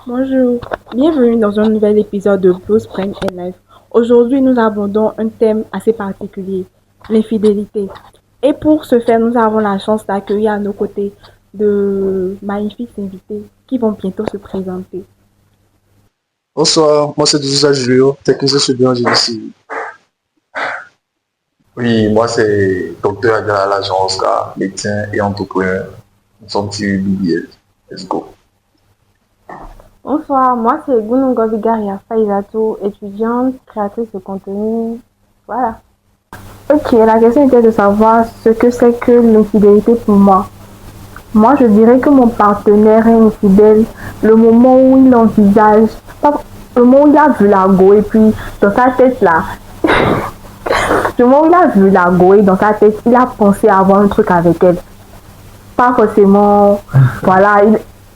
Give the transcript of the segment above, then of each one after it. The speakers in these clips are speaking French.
Bonjour, bienvenue dans un nouvel épisode de Blues Brain and Life. Aujourd'hui, nous abordons un thème assez particulier, l'infidélité. Et pour ce faire, nous avons la chance d'accueillir à nos côtés de magnifiques invités qui vont bientôt se présenter. Bonsoir, moi c'est Douza Julio, technicien supérieur en génie civil. Oui, moi c'est docteur à l'agence médecin et entrepreneur. Nous sommes sur BBL. Let's go. Bonsoir, moi c'est Gunungo Vigaria Faizatou, étudiante, créatrice de contenu. Voilà. Ok, la question était de savoir ce que c'est que l'infidélité pour moi. Moi je dirais que mon partenaire est infidèle le moment où il envisage, le moment où il a vu la go et puis dans sa tête là, le moment où il a vu la go et dans sa tête, il a pensé à avoir un truc avec elle. Pas forcément, voilà,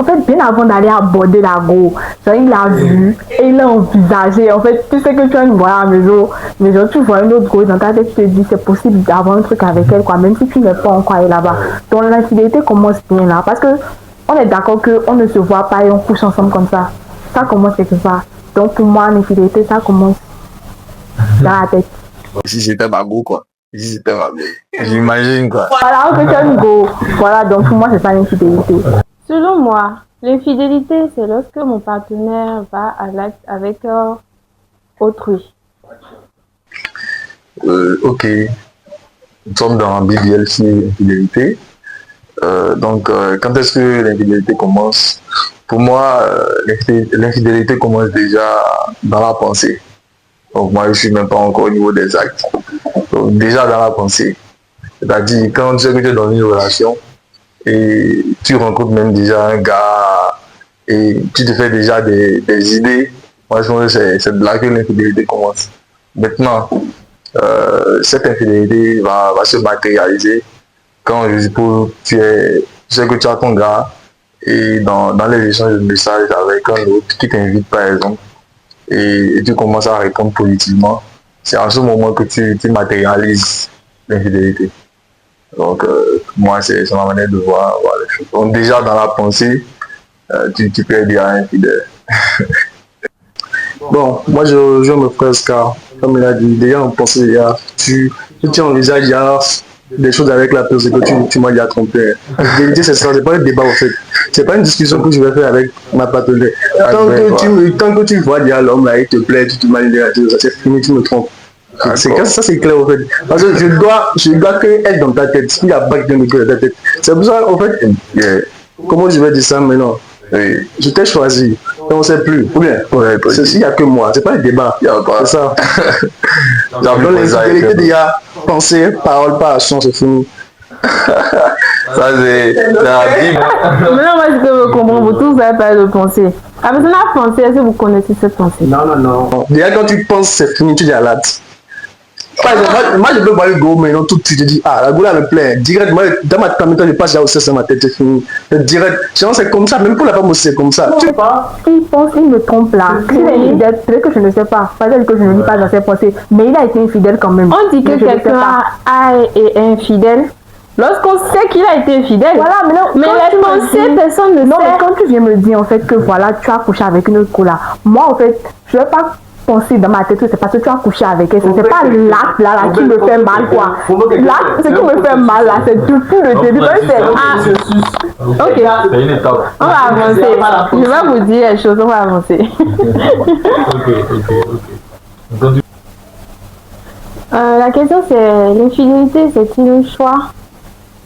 en fait, bien avant d'aller aborder la go, il a vu et il a envisagé. En fait, tu sais que tu as une go à la maison, mais genre, tu vois une autre go dans ta tête, tu te dis c'est possible d'avoir un truc avec elle, quoi, même si tu n'es pas encore allé là-bas. Donc, l'infidélité commence bien là, parce que on est d'accord qu'on ne se voit pas et on couche ensemble comme ça. Ça commence quelque part. Donc, pour moi, l'infidélité, ça commence dans la tête. Si c'était ma go, quoi. Si c'était ma go. J'imagine, quoi. Voilà, que tu as une go. Voilà, donc pour moi, c'est pas l'infidélité. Selon moi, l'infidélité, c'est lorsque mon partenaire va à l'acte avec autrui. Ok. Nous sommes dans BBL sur l'infidélité. Quand est-ce que l'infidélité commence? Pour moi, l'infidélité commence déjà dans la pensée. Donc moi, je suis même pas encore au niveau des actes. Donc déjà dans la pensée. C'est-à-dire, quand tu sais que tu es dans une relation et tu rencontres même déjà un gars et tu te fais déjà des idées, moi je pense que c'est de là que l'infidélité commence. Maintenant, cette infidélité va se matérialiser quand tu sais que tu as ton gars et dans les échanges de messages avec un autre qui t'invite par exemple et tu commences à répondre positivement, c'est en ce moment que tu matérialises l'infidélité. Donc moi c'est ma manière de voir les choses. Donc déjà dans la pensée, tu peux être déjà infidèle. Bon, moi je rejoins mon frère Scar, comme il a dit, déjà en pensée, tu envisages déjà des choses avec la personne que tu m'as déjà trompé. La vérité c'est ça, c'est pas un débat en fait. C'est pas une discussion que je vais faire avec ma partenaire. Tant que tu vois déjà l'homme là, il te plaît, tu te manipules, c'est fini, tu me trompes. Ça c'est clair en fait. Parce que je dois que être dans ta tête. Il n'y a pas que dans ta tête. C'est pour ça en fait, comment je vais dire ça maintenant? Je t'ai choisi, et on ne sait plus. Ou bien, il n'y a que moi, c'est pas un débat. C'est ça. Dans l'infidélité, déjà, pensée, parole, pas action, c'est fini. Ça c'est la Bible. Maintenant, moi, je peux me comprendre, vous tous avez pas de pensée. La personne a pensé, est-ce que vous connaissez cette pensée? Non. Déjà, quand tu penses, c'est fini, tu dis à l'acte. Par exemple, moi je peux voir le go, mais non, tout de suite, je dis, la go là me plaît. Direct, moi, dans ma tête, je passe là aussi, c'est ma tête, c'est fini. Direct, c'est comme ça, même pour la femme aussi, c'est comme ça. Tu pas? Il pense, il me trompe là. S'il est infidèle, peut-être que je ne sais pas. Peut-être que je ne lis pas dans ses pensées. Mais il a été infidèle quand même. On dit que quelqu'un est infidèle lorsqu'on sait qu'il a été infidèle. Voilà, mais les pensées, personne ne sait. Non, mais quand tu viens me dire en fait que voilà, tu as couché avec une autre co là, moi en fait, je ne vais pas penser dans ma tête que c'est parce que tu as couché avec elle. C'est pas l'acte là qui me fait mal quoi. L'acte, ce qui me fait mal là, c'est depuis le début. Ok, on va avancer. Je vais vous dire les choses, on va avancer. Ok. La question c'est, l'infidélité c'est-il un choix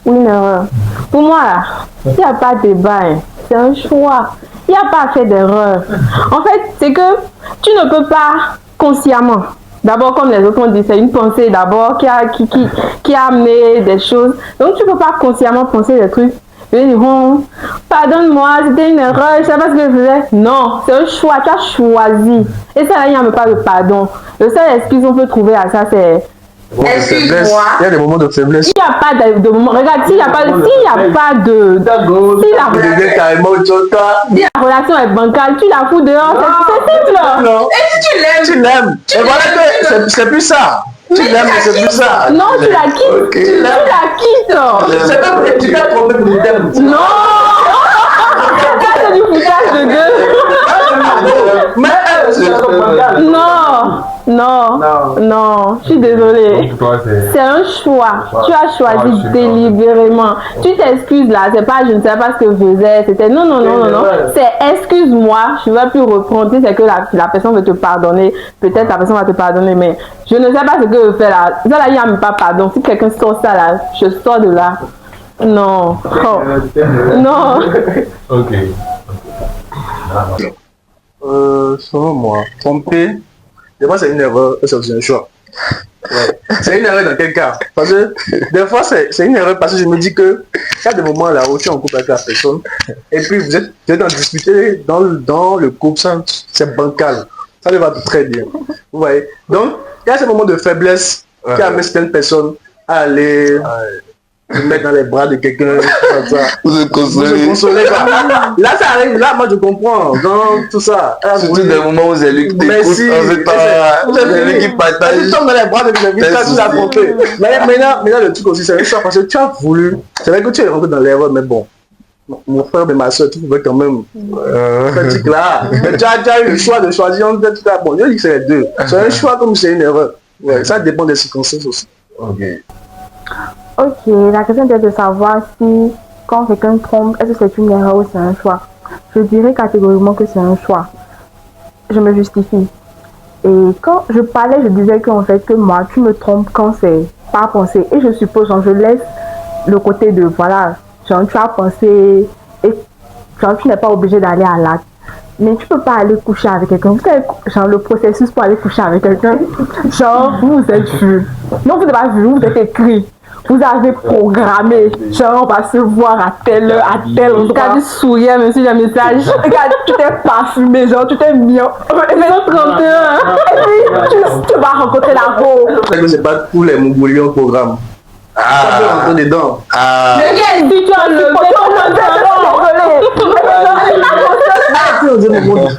ou une erreur? Pour moi là, il n'y a pas de débat, c'est un choix. Il n'y a pas à faire d'erreur. En fait, c'est que tu ne peux pas consciemment. D'abord, comme les autres ont dit, c'est une pensée d'abord qui a amené des choses. Donc, tu ne peux pas consciemment penser des trucs. Je vais dire, pardonne-moi, c'était une erreur, je ne sais pas ce que je faisais. Non, c'est un choix, tu as choisi. Et ça, il n'y a même pas de pardon. Le seul excuse qu'on peut trouver à ça, c'est... Excuse-moi. Il y a des moments de faiblesse. Il n'y a pas de moment. Regarde, s'il n'y a pas de. Si la relation est bancale, tu la fous dehors. C'est simple. Non. Et si tu l'aimes? Et voilà que c'est plus ça. Tu l'aimes, mais c'est plus ça. Non, tu la quittes. Okay. Tu la quittes. C'est pas vrai, tu l'as trompé pour le thème. Non. C'est du foutage de Non, Non. non, je suis désolée. Pour toi, C'est un choix. Tu as choisi délibérément. Tu t'excuses là, c'est pas je ne sais pas ce que je faisais. C'était non, non, non, non, non. C'est excuse-moi, je ne vais plus reprendre. Si c'est que la personne veut te pardonner, peut-être la personne va te pardonner, mais je ne sais pas ce que je fais là. Ça là, il n'y a même pas pardon. Si quelqu'un sort ça là, je sors de là. Non. Oh. Non. Ok. Selon moi, tromper, des fois c'est une erreur et c'est aussi un choix. Ouais. C'est une erreur dans quel cas? Parce que des fois c'est une erreur parce que je me dis que il y a des moments là où tu es en couple avec la personne et puis vous êtes en discuter dans le couple, c'est bancal. Ça ne va pas très bien. Vous voyez? Donc, il y a ces moments de faiblesse qui amènent certaines personnes à aller se mettre dans les bras de quelqu'un comme ça. Vous se consoler. Là, ça arrive, là, moi je comprends. Dans tout ça. Surtout des moments où c'est lui qui t'écoute, c'est lui qui partage. Tu tombes dans les bras de quelqu'un, tu l'as compris. Mais maintenant, le truc aussi, c'est un choix parce que tu as voulu. C'est vrai que tu es rentré dans l'erreur, mais bon. Mon frère et ma soeur, tu pouvais quand même faire ce là. Mais tu as eu le choix de choisir entre tout ça. Bon, je dis que c'est les deux. C'est un choix comme c'est une erreur. Ouais, ça dépend des circonstances aussi. Ok, la question est de savoir si quand quelqu'un trompe, est-ce que c'est une erreur ou c'est un choix. Je dirais catégoriquement que c'est un choix. Je me justifie. Et quand je parlais, je disais qu'en fait que moi, tu me trompes quand c'est pas pensé. Et je suppose, genre, je laisse le côté de, voilà, genre, tu as pensé et genre, tu n'es pas obligé d'aller à l'acte. Mais tu peux pas aller coucher avec quelqu'un. Vous savez, genre, le processus pour aller coucher avec quelqu'un, genre, vous êtes vu. Non, vous n'avez pas vu, vous êtes écrit. Vous avez programmé, genre on va se voir à telle heure, à tel endroit. Regarde, tu souriais même si le message. Regarde, tu t'es parfumé, genre tu t'es mis. Et maintenant 31. Et puis tu vas rencontrer la peau. C'est que c'est pas tous les Mongoliens au programme. Ça peut rentrer dedans. Mais quel dit tu as le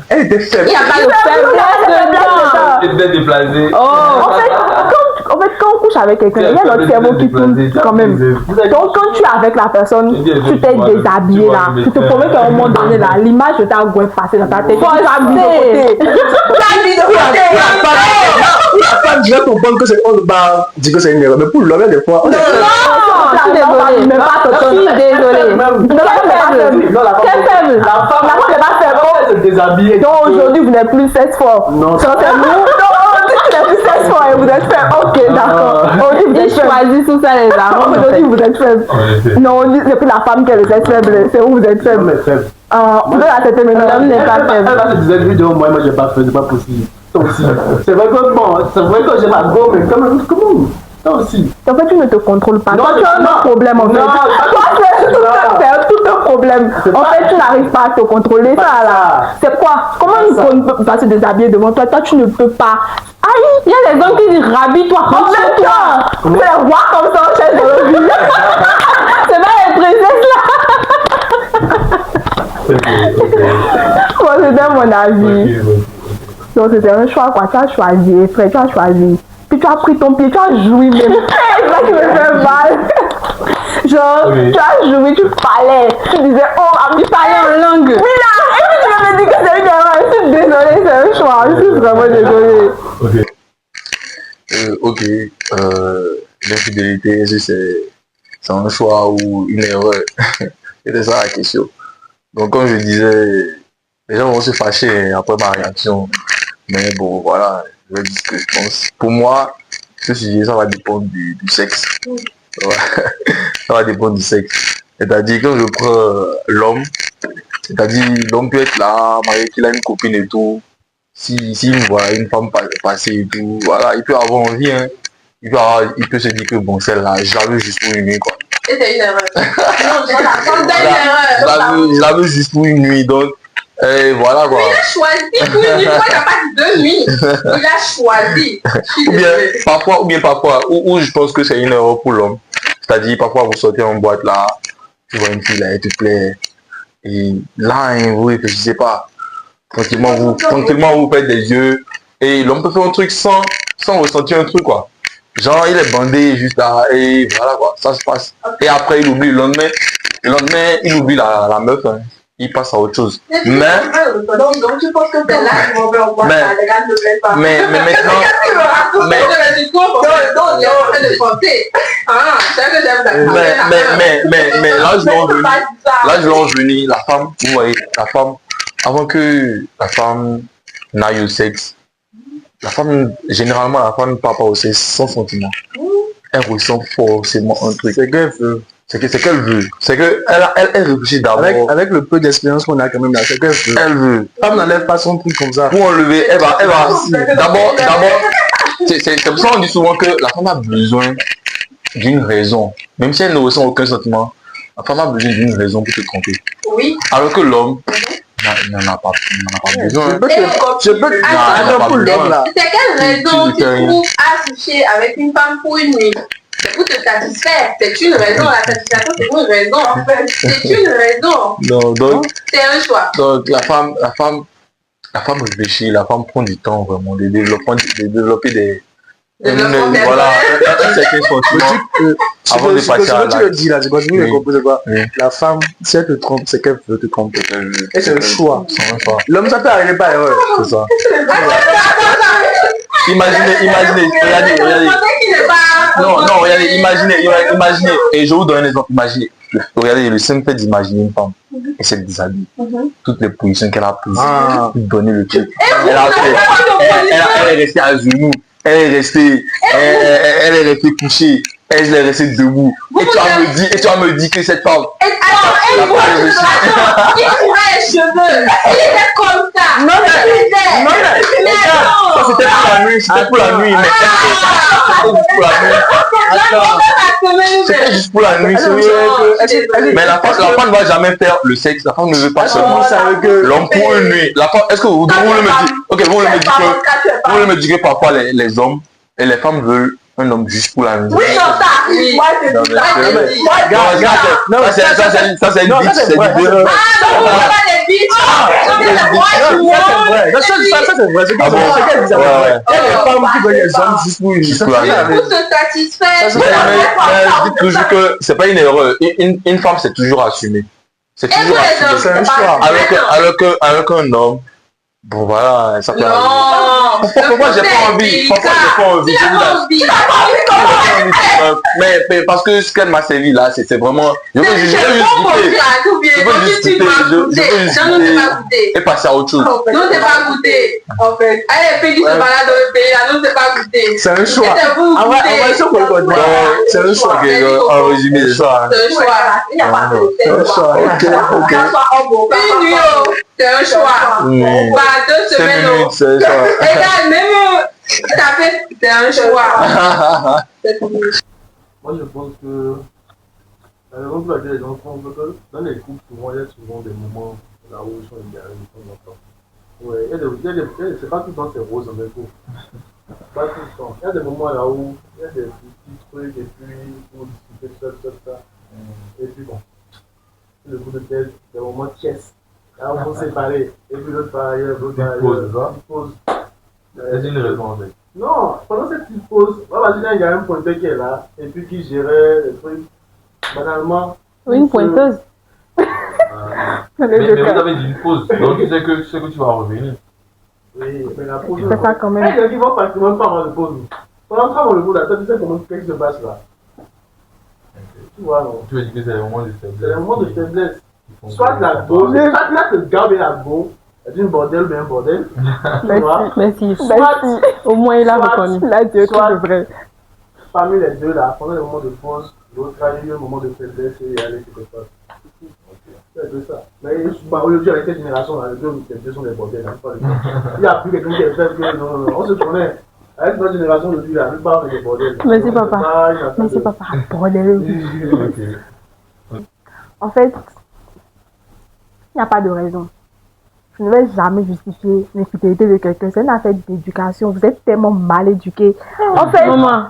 Elle était faible. Il n'y a pas de faiblesse dedans. Tu étais déplacé. En fait, quand on couche avec quelqu'un, il y a notre cerveau qui tourne quand même. Donc, quand tu es avec la personne, tu t'es déshabillé là. Tu te promets qu'à un moment donné, là, l'image de ta goût passée dans ta tête. Tu as mis de côté. Tu as mis de côté. La femme, je vais comprendre que c'est on va dire que c'est une erreur. Mais pour l'homme, des fois. Non, je suis désolée. Je suis désolée. Quelle faible? La femme n'est pas faible. Donc, aujourd'hui, vous n'êtes plus 16 fois. Non. C'est nous. Depuis 16 fois et vous êtes faible. Ok, d'accord. Ils choisissent tout ça les armes. Aujourd'hui, vous êtes faible. Non, on dit c'est plus la femme qui est le sexe faible. C'est où vous êtes faible. Vous êtes à cette minute, l'homme n'est pas faible. Elle va se dire vidéo, moi j'ai pas fait, c'est pas possible. Toi aussi. C'est vrai que bon, c'est vrai que j'ai ma go, mais comment toi aussi. En fait, tu ne te contrôles pas. Toi, tu as un problème en fait. Non, c'est tout un problème. En fait, tu n'arrives pas à te contrôler. Ça là. C'est quoi? Comment une personne va se déshabiller devant toi? Toi, tu ne peux pas. Aïe, il y a des hommes qui disent rhabille-toi, rentre-toi. C'est les rois comme ça en chaise de vie. C'est pas les princesses là. Bon, c'était mon avis. Donc, c'était un choix quoi. Tu as choisi, frère, tu as choisi. Puis tu as pris ton pied, tu as joui même. C'est ça qui me fait mal. Genre, tu as joui, tu parlais. Tu disais, oh, tu parlais en langue. Oui là. Et puis tu me dis que c'est une erreur. Je suis désolée, c'est un choix. Je suis vraiment désolée. Ok. L'infidélité, est-ce que c'est un choix ou une erreur? C'était ça la question. Donc comme je disais, les gens vont se fâcher après ma réaction. Mais bon, voilà, je vais dire ce que je pense. Pour moi, ce sujet, ça va dépendre du sexe. Ouais. Ça va dépendre du sexe. C'est-à-dire, quand je prends l'homme, c'est-à-dire, l'homme peut être là, marié, qu'il a une copine et tout. S'il voit une femme passer et tout, voilà, il peut avoir envie, hein. Il peut se dire que bon, celle-là, je la veux juste pour une nuit, quoi. C'était une erreur. Non, je la veux juste pour une nuit, donc, voilà quoi. Il a choisi pour une nuit, moi il n'a pas dit 2 nuits. Il a choisi. Ou bien parfois, où je pense que c'est une erreur pour l'homme. C'est-à-dire, parfois vous sortez en boîte là, tu vois une fille là, elle te plaît. Et là, hein, vous réfléchissez pas. Tranquillement, vous faites des yeux. Et l'homme peut faire un truc sans ressentir un truc quoi. Genre, il est bandé juste là, et voilà quoi, ça se passe. Et après, il oublie le lendemain, il oublie la meuf. Hein. il passe à autre chose. Donc tu penses que c'est là que mon père voit ça, les gars ne plaisent pas. Mais maintenant, mais là je vais venir, la femme, vous voyez, la femme, avant que la femme n'aille au sexe, la femme, généralement, la femme ne part pas au sexe sans sentiment. Elle ressent forcément un truc. C'est qu'elle veut. C'est qu'elle veut. C'est qu'elle elle réfléchit d'abord. Avec le peu d'expérience qu'on a quand même là, c'est qu'elle veut. Elle veut. La femme n'enlève pas son truc comme ça. Pour enlever, elle va d'abord, c'est pour ça qu'on dit souvent que la femme a besoin d'une raison. Même si elle ne ressent aucun sentiment, la femme a besoin d'une raison pour se tromper. Oui. Alors que l'homme n'en a pas besoin. Attends, pour l'homme là. C'est quelle raison tu trouves à coucher avec une femme pour une nuit? C'est pour te satisfaire. C'est une raison. La satisfaction, c'est une raison en fait. C'est une raison. Non, donc c'est un choix. Donc la femme réfléchit, la femme prend du temps vraiment de développer des voilà, un certain sentiment avant de passer à l'acte. Tu le dis là, c'est quoi, c'est quoi? La femme, si elle te trompe, c'est qu'elle veut te tromper. Et c'est un choix. L'homme, ça peut arriver par erreur. C'est ça. Imaginez, regardez. Non, regardez, imaginez. Et je vous donne un exemple. Imaginez. Regardez, le simple fait d'imaginer une femme et s'est déshabillée. Toutes les positions qu'elle a prises, pour donner le truc. Elle est restée à genoux. Elle est restée couchée. Elle est restée debout. Et tu vas me dire que cette femme. Il courait les cheveux. Il était comme ça. Non, c'était pour la nuit. C'était juste pour la nuit. Mais la femme ne va jamais faire le sexe. La femme ne veut pas seulement l'homme pour une nuit. Est-ce que vous me dites, ok, vous me dites que parfois les hommes et les femmes veulent un homme juste pour la nuit. Oui, non, ça. Oui. Moi, c'est ça. Ça, c'est une bitch. C'est pas des bitches. Ça, c'est vrai. C'est qu'elle disait. Il y a des femmes qui veulent les hommes juste pour la nuit. Pour se satisfaire. Je dis toujours que c'est pas une erreur. Une femme, c'est toujours assumé. C'est toujours assumé. C'est un choix. Avec un homme. Bon voilà, ça peut Non. Pourquoi j'ai pas envie? Mais parce que ce qu'elle m'a servi là, c'est vraiment. Je veux juste goûter et passer à autre chose. Non, c'est pas goûter. En fait, allez, pays se balade dans le pays là, non, c'est pas goûter. C'est un choix. C'est un choix. En résumé, c'est ça. C'est un choix. Il n'y a pas de choix. Une nuit, c'est un choix. 2 semaines. C'est un choix. Regarde, même c'est un choix. Moi, je pense que la raison pour laquelle les gens font, dans les couples, souvent, il y a souvent des moments là où ils sont égarés de temps en temps. Ouais, c'est pas tout le temps c'est rose dans les couples. Pas tout le temps. Il y a des moments là où il y a des petits trucs et puis pour discuter ça. Et puis bon, le coup de tête, c'est au moment tiède. Là, on peut séparer. Et puis l'autre par ailleurs, pause. C'est une raison en fait. Non, pendant cette petite pause, on va dire qu'il y a un pointeur qui est là, et puis qui gérait les trucs. Banalement. Oui, une pointeuse. Mais vous avez dit une pause, donc tu sais que tu vas revenir. Oui, mais la pause. C'est ça quand même. Il y a qui vont partir même pas avant le pause. Pendant que le bout là, tu sais comment tu se passe là. Tu vois, non. Tu veux dire que c'est le moment de faiblesse. C'est le moment de faiblesse. Soit la go, soit là te garde la go, c'est une bordel, bien un bordel. Merci. Au moins il a reconnu. Là, Dieu, tout le vrai. Parmi les deux là, pendant le moment de pause, l'autre a eu un moment de faiblesse et il allait quelque part. C'est un peu ça. Mais aujourd'hui, avec cette génération là, les deux sont des bordels. Il n'y a plus quelqu'un qui est fait que non, on se connaît. Avec notre génération aujourd'hui, la plupart sont des bordels. Merci papa. Merci papa. Bordel. En fait, il n'y a pas de raison. Je ne vais jamais justifier l'infidélité de quelqu'un. C'est une affaire d'éducation. Vous êtes tellement mal éduqués. En fait, maman,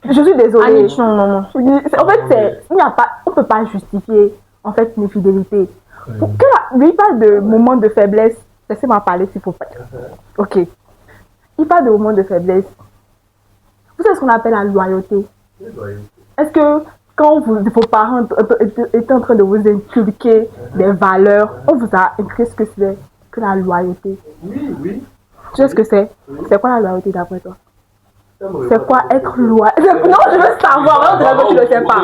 je suis désolée. Maman. En fait, on ne peut pas justifier en fait une infidélité. Lui, il parle de moments de faiblesse. Laissez-moi parler s'il faut pas. Ok. Il parle de moments de faiblesse. Vous savez ce qu'on appelle la loyauté. Est-ce que quand vos parents étaient en train de vous inculquer des valeurs, on vous a inculqué ce que c'est que la loyauté. Oui, oui. Tu sais ce que c'est? C'est quoi la loyauté d'après toi? C'est quoi être loyal? Non, je veux savoir, non, tu ne le sais pas.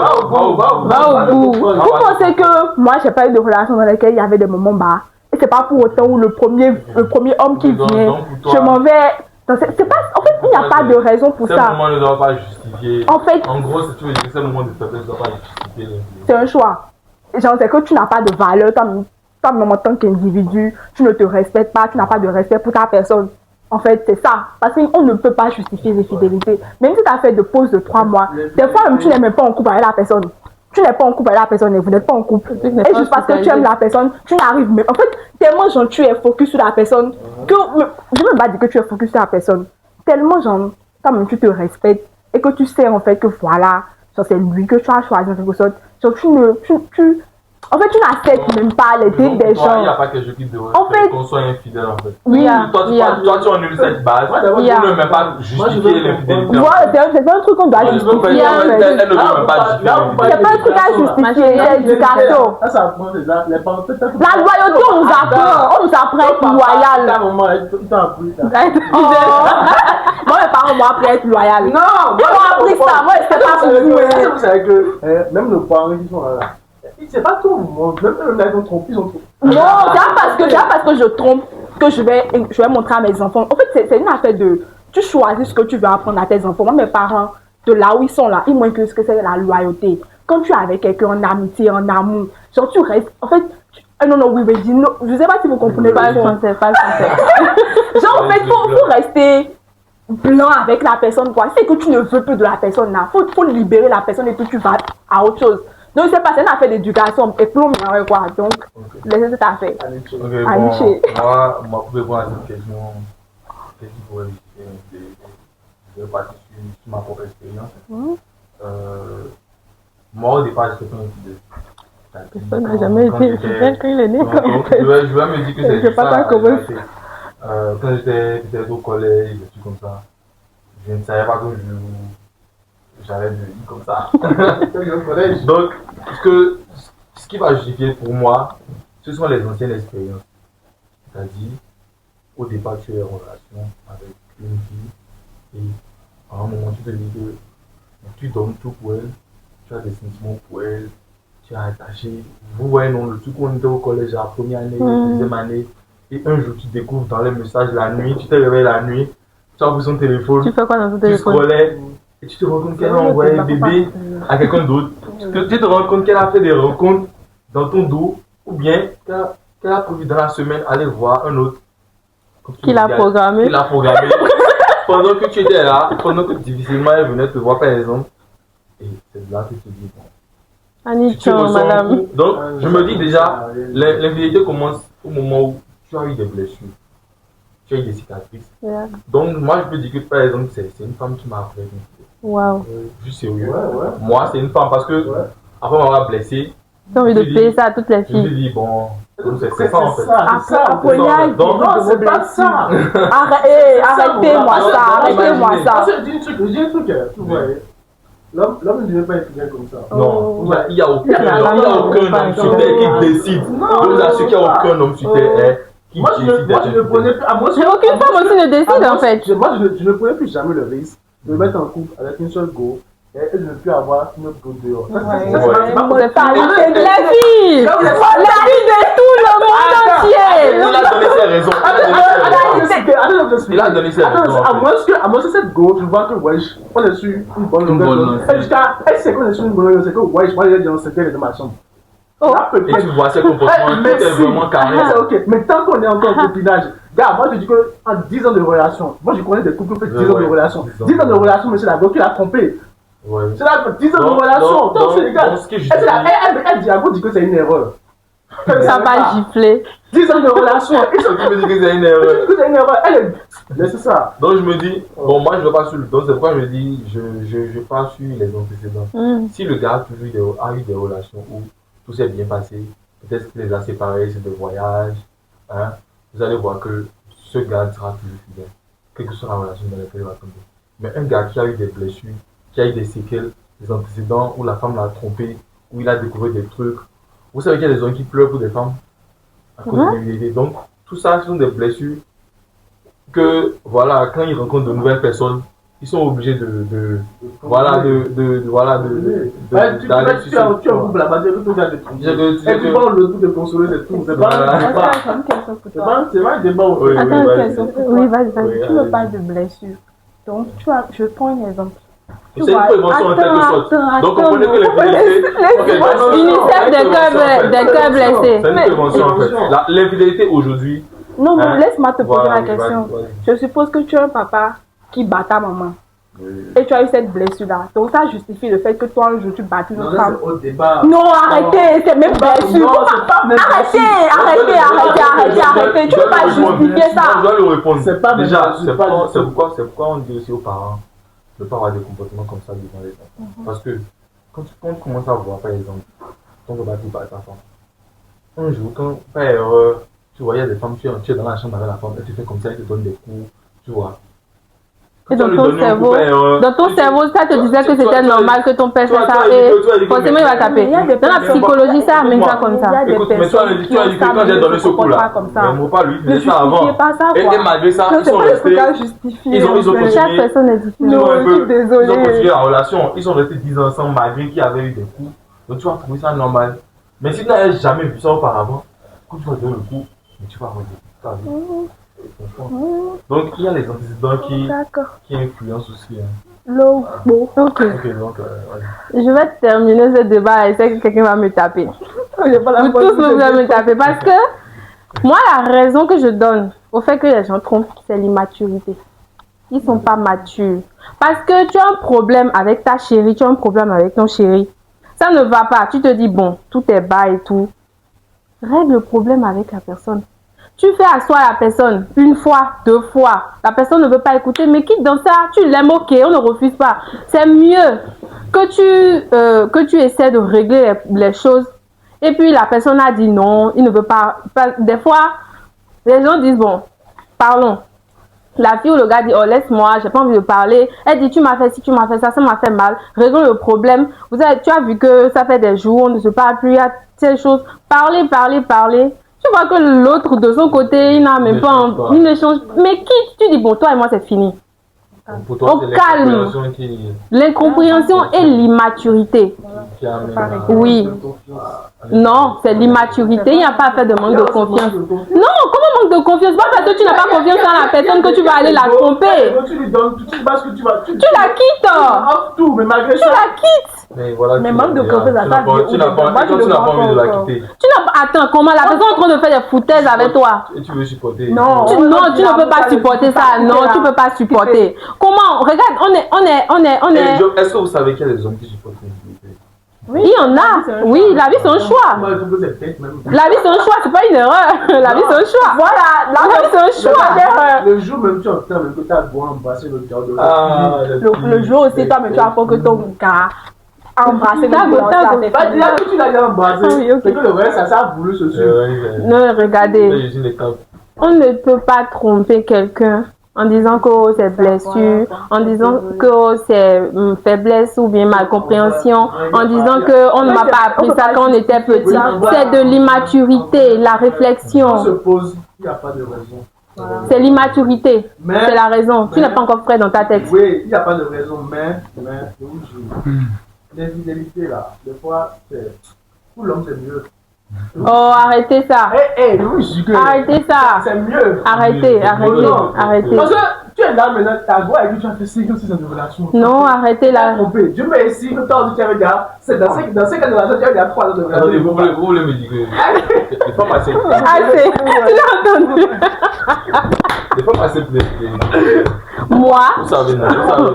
Va au bout. Vous pensez que moi, j'ai pas eu de relation dans laquelle il y avait des moments bas? Et c'est pas pour autant où le premier homme qui vient, je m'en vais. C'est pas, en fait, il n'y a pas de raison pour ça. Ce moment ne doit pas justifier. En fait, en gros, si tu veux dire que ce moment de faiblesse ne doit pas justifier. C'est un choix. Genre, c'est que tu n'as pas de valeur, toi-même en tant qu'individu, tu ne te respectes pas, tu n'as pas de respect pour ta personne. En fait, c'est ça. Parce qu'on ne peut pas justifier les fidélités. Même si tu as fait de pause de 3 mois, des fois même tu n'es même pas en couple avec la personne. Tu n'es pas en couple avec la personne et vous n'êtes pas en couple. Et juste parce que tu aimes la personne, tu n'arrives même. En fait, tellement genre tu es focus sur la personne que je ne veux pas dire que tu es focus sur la personne. Tellement genre, quand même tu te respectes et que tu sais en fait que voilà, genre c'est lui que tu as choisi en quelque sorte. Genre en fait, tu n'acceptes même pas les dés des gens. Il n'y a pas quelque chose qui devrait en fait, qu'on soit infidèle en fait. Oui, toi, tu annules cette base. Tu ne veux même pas justifier l'infidélité. Voilà, c'est pas un truc qu'on doit justifier. Elle ne veut même pas justifier. C'est pas un truc à justifier, c'est l'éducation. La loyauté, on nous apprend. On nous apprend à être loyal. Moi, mes parents m'ont appris à être loyal. Non, ils m'ont appris ça. Moi, c'est pas pour vous. Vous savez que même nos parents qui sont là. C'est pas tout le monde, même là, ils ont trompé, Non, c'est pas parce que je trompe que je vais montrer à mes enfants. En fait, c'est une affaire de. Tu choisis ce que tu veux apprendre à tes enfants. Moi, mes parents, de là où ils sont là, ils m'ont inculqué ce que c'est la loyauté. Quand tu es avec quelqu'un en amitié, en amour, genre tu restes. En fait, non, oui, je sais pas si vous comprenez pas le concept. Genre, en fait, faut rester blanc avec la personne, quoi. C'est que tu ne veux plus de la personne là. Faut libérer la personne et puis tu vas à autre chose. Donc, c'est pas, c'est une affaire d'éducation. Et plomb, quoi. Donc, laissez cette affaire. Ok, bon, moi, pour répondre à cette question, qu'est-ce qu'il pourrait justifier? Je vais partir sur ma propre expérience. Moi, au départ, j'étais pas infidèle. Personne n'a jamais été infidèle quand il est né. Je vais me dire que c'est ça. Quand j'étais peut-être au collège, des trucs comme ça, je ne savais pas que j'allais devenir comme ça. Donc, ce qui va justifier pour moi, ce sont les anciennes expériences. C'est-à-dire, au départ, tu es en relation avec une fille et à un moment, tu te dis que tu donnes tout pour elle, tu as des sentiments pour elle, tu es attaché. Vous voyez, non, le truc où on était au collège, la première année, la deuxième année, et un jour, tu découvres dans les messages la nuit, tu te réveilles la nuit, tu as pris son téléphone, tu fais quoi dans ton téléphone? Tu scrollais, et tu te rends compte qu'elle a envoyé un bébé à quelqu'un d'autre. Tu te rends compte qu'elle a fait des rencontres dans ton dos, ou bien qu'elle a prévu dans la semaine aller voir un autre. Qui l'a programmé. Pendant que tu étais là, pendant que difficilement elle venait te voir par exemple. Et c'est là que tu te dis, bon. Annie-chan, madame. Donc, je me dis déjà, l'infidélité commence au moment où tu as eu des blessures. Tu as eu des cicatrices. Yeah. Donc, moi, je peux dire que, par exemple, c'est une femme qui m'a appris. Waouh. Je suis sérieux. Moi, c'est une femme parce que, après m'avoir blessé, j'ai envie de payer ça à toutes les filles. Je me dis, bon, c'est ça en fait. Non, c'est pas ça. Arrêtez-moi ça. Je dis un truc, tu vois. L'homme ne devait pas être bien comme ça. Non, il n'y a aucun homme sur terre qui décide. Je vous assure qu'il n'y a aucun homme sur terre qui décide. Moi, je ne prenais plus. Mais aucune femme aussi ne décide en fait. Moi, je ne prenais plus jamais le risque de me mettre en couple avec une seule go et de ne plus avoir une autre go dehors. C'est pas la vie. La vie de tout le monde entier. Il a donné ses raisons. Il a donné ses raisons. À moins que cette go, tu vois que wesh, on est sur une bonne longueur. Elle sait qu'on est sur une bonne longueur, c'est que wesh, moi j'ai dit on s'était dans ma chambre. Et tu vois ses comportements, tout est vraiment carré. Ok, mais tant qu'on est encore en copinage, gars, moi je dis que en 10 ans de relation, moi je connais des couples qui ont fait 10 ans de relation. 10 ans de relation, mais c'est la go qui l'a trompé. C'est là 10 ans de relation. Donc c'est les gars. Elle dit à vous dit que c'est une erreur. Ça va gifler. 10 ans de relation. Et ce qui me dit que c'est une erreur. C'est une erreur. C'est ça. Donc je me dis, bon, moi je ne veux pas sur le dos, c'est pourquoi je dis, je pars sur les antécédents. Si le gars a eu des relations où tout s'est bien passé, peut-être qu'il les a séparés, c'est des voyages, hein, vous allez voir que ce gars sera toujours fidèle, quelle que soit la relation dans laquelle il va tomber. Mais un gars qui a eu des blessures, qui a eu des séquelles, des antécédents où la femme l'a trompé, où il a découvert des trucs. Vous savez qu'il y a des hommes qui pleurent pour des femmes à cause de l'infidélité. Donc, tout ça, ce sont des blessures que, voilà, quand ils rencontrent de nouvelles personnes, ils sont obligés Tu ouvres la base, tu as des trucs. Et tu parles le tout de consoler, c'est tout. C'est pas un débat. C'est pas un débat. Attends une question. Oui, vas-y. Tu me parles de blessures. Donc, je prends un exemple. C'est une prévention en quelque sorte. Donc, comprenez que l'infidélité. UNICEF des cœurs blessés. C'est une prévention en fait. L'infidélité aujourd'hui. Non, laisse-moi te poser la question. Je suppose que tu es un papa qui bat ta maman. Et tu as eu cette blessure-là. Donc ça justifie le fait que toi, un jour, tu battes une femme. Non, arrêtez, c'est même blessure. Arrêtez. Tu ne peux pas justifier ça. Je dois lui répondre. C'est pas déjà, c'est pourquoi on dit aussi aux parents de ne pas avoir des comportements comme ça devant les enfants. Parce que quand tu commences à voir, par exemple, ton papa qui bat ta femme, un jour, quand par erreur, tu vois, il y a des femmes, tu es dans la chambre avec la femme, et tu fais comme ça, elle te donne des coups, tu vois. Et dans ton cerveau, ça te disait que c'était normal que ton père fasse ça et forcément il va taper. Dans la psychologie, ça amène ça comme ça. Écoute, mais tu as dit que quand j'ai donné ce coup-là, mais moi pas lui, il faisait ça avant. Et malgré ça, ils sont restés. Ils ont continué. Chaque personne est différente. Ils ont continué la relation. Ils sont restés 10 ans ensemble malgré qu'il y avait eu des coups. Donc tu vas trouver ça normal. Mais si tu n'avais jamais vu ça auparavant, quand tu vas donner le coup, tu vas regarder. Donc il y a les antécédents qui influencent aussi. Ok, donc je vais terminer ce débat et c'est que quelqu'un va me taper. Vous tous vous allez me taper parce que moi la raison que je donne au fait que les gens trompent, c'est l'immaturité. Ils sont pas matures. Parce que tu as un problème avec ta chérie, tu as un problème avec ton chéri. Ça ne va pas. Tu te dis bon, tout est bas et tout. Règle le problème avec la personne. Tu fais asseoir la personne une fois, 2 fois. La personne ne veut pas écouter, mais quitte dans ça, tu l'aimes, ok, on ne refuse pas. C'est mieux que tu essaies de régler les choses. Et puis la personne a dit non, il ne veut pas. Des fois, les gens disent bon, parlons. La fille ou le gars dit oh laisse-moi, j'ai pas envie de parler. Elle dit tu m'as fait ci, tu m'as fait ça m'a fait mal. Réglons le problème. Tu as vu que ça fait des jours, on ne se parle plus, il y a telle chose. Parler. Tu vois que l'autre, de son côté, il n'a même pas une échange. Mais quitte, tu dis, bon, toi et moi, c'est fini. Au calme. L'incompréhension et l'immaturité. Oui. Non, c'est l'immaturité. Il n'y a pas à faire de manque de confiance. Non, comment manque de confiance? Pas parce que tu n'as pas confiance en la personne que tu vas aller la tromper. Tu la quittes. Tu la quittes. Mais manque de confiance, tu n'as pas envie de la quitter. Attends, comment la personne est en train de faire des foutaises avec toi? Et tu veux supporter? Non, tu ne peux pas supporter ça. Non, tu ne peux pas supporter. Comment? Regarde, on est. Est-ce que vous savez qu'il y a des hommes qui supportent l'infidélité? Oui, il y en a. Oui, la vie c'est un choix. La vie c'est un choix, c'est pas une erreur. La vie c'est un choix. Voilà, la vie c'est un choix. Le jour même tu entends même que tu as beau embrasser le gars de le jour aussi, toi même tu as que ton gars embrasser le gars. C'est pas dire que tu l'as déjà embrassé. C'est que le reste, ça a voulu se suivre. Non, regardez. On ne peut pas tromper quelqu'un en disant que c'est blessure, en disant que c'est faiblesse ou bien malcompréhension, en disant qu'on ne m'a pas appris ça quand on était petit. C'est de l'immaturité, la réflexion. On se pose, il n'y a pas de raison. C'est l'immaturité, c'est la raison. Tu n'es pas encore prêt dans ta tête. Oui, il n'y a pas de raison, mais l'infidélité là, des fois, pour l'homme c'est mieux. Oh, arrêtez ça. Arrêtez ça. C'est mieux. Arrêtez. Parce que tu es là maintenant, ta voix et tu as fait 5 ou 6 ans de relation. Non, arrêtez là. Dieu merci que toi, tu avais déjà, c'est dans 5 ans de relation, tu avais déjà 3 ans de relation. Vous voulez me dire que les femmes assez. Assez. Tu l'as entendu. Les femmes assez Moi.